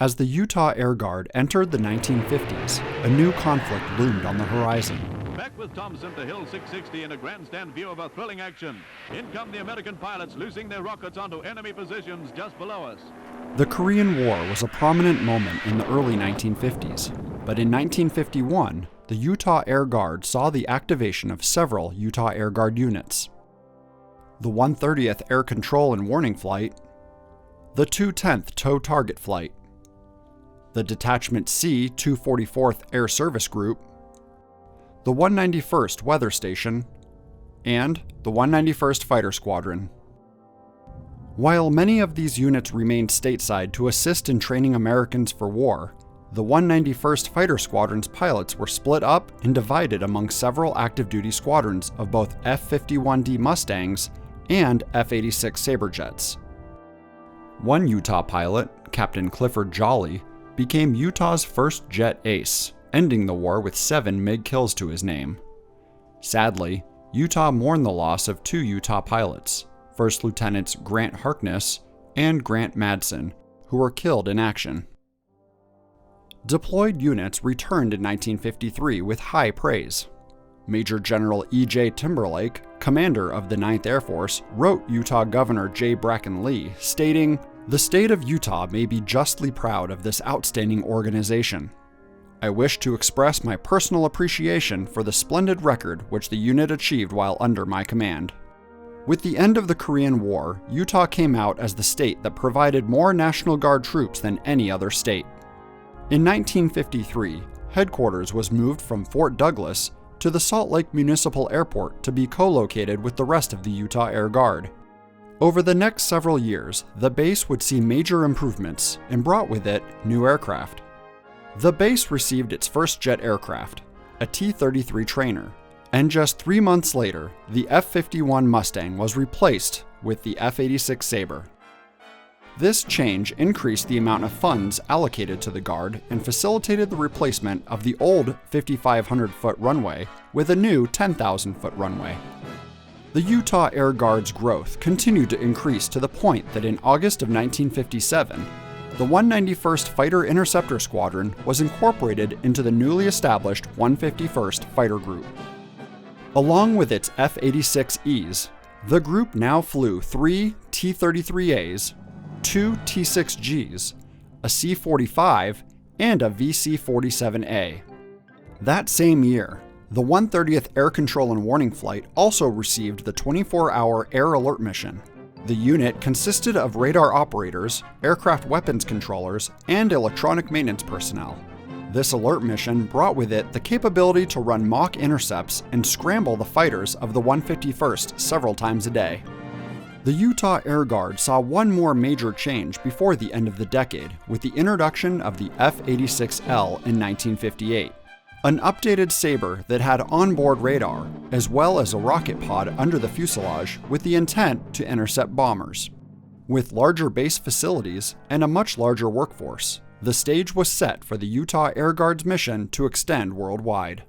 As the Utah Air Guard entered the 1950s, a new conflict loomed on the horizon. Back with Thompson to Hill 660 in a grandstand view of a thrilling action. In come the American pilots losing their rockets onto enemy positions just below us. The Korean War was a prominent moment in the early 1950s, but in 1951, the Utah Air Guard saw the activation of several Utah Air Guard units. The 130th Air Control and Warning Flight, the 210th Tow Target Flight, the Detachment C 244th Air Service Group, the 191st Weather Station, and the 191st Fighter Squadron. While many of these units remained stateside to assist in training Americans for war, the 191st Fighter Squadron's pilots were split up and divided among several active duty squadrons of both F-51D Mustangs and F-86 Sabrejets. One Utah pilot, Captain Clifford Jolly, became Utah's first jet ace, ending the war with 7 MiG kills to his name. Sadly, Utah mourned the loss of 2 Utah pilots, First Lieutenants Grant Harkness and Grant Madsen, who were killed in action. Deployed units returned in 1953 with high praise. Major General E.J. Timberlake, commander of the 9th Air Force, wrote Utah Governor J. Bracken Lee, stating, "The state of Utah may be justly proud of this outstanding organization. I wish to express my personal appreciation for the splendid record which the unit achieved while under my command." With the end of the Korean War, Utah came out as the state that provided more National Guard troops than any other state. In 1953, headquarters was moved from Fort Douglas to the Salt Lake Municipal Airport to be co-located with the rest of the Utah Air Guard. Over the next several years, the base would see major improvements and brought with it new aircraft. The base received its first jet aircraft, a T-33 trainer, and just 3 months later, the F-51 Mustang was replaced with the F-86 Sabre. This change increased the amount of funds allocated to the Guard and facilitated the replacement of the old 5,500-foot runway with a new 10,000-foot runway. The Utah Air Guard's growth continued to increase to the point that in August of 1957, the 191st Fighter Interceptor Squadron was incorporated into the newly established 151st Fighter Group. Along with its F-86Es, the group now flew 3 T-33As, 2 T-6Gs, a C-45, and a VC-47A. That same year, the 130th Air Control and Warning Flight also received the 24-hour Air Alert mission. The unit consisted of radar operators, aircraft weapons controllers, and electronic maintenance personnel. This alert mission brought with it the capability to run mock intercepts and scramble the fighters of the 151st several times a day. The Utah Air Guard saw one more major change before the end of the decade with the introduction of the F-86L in 1958, an updated Sabre that had onboard radar, as well as a rocket pod under the fuselage with the intent to intercept bombers. With larger base facilities and a much larger workforce, the stage was set for the Utah Air Guard's mission to extend worldwide.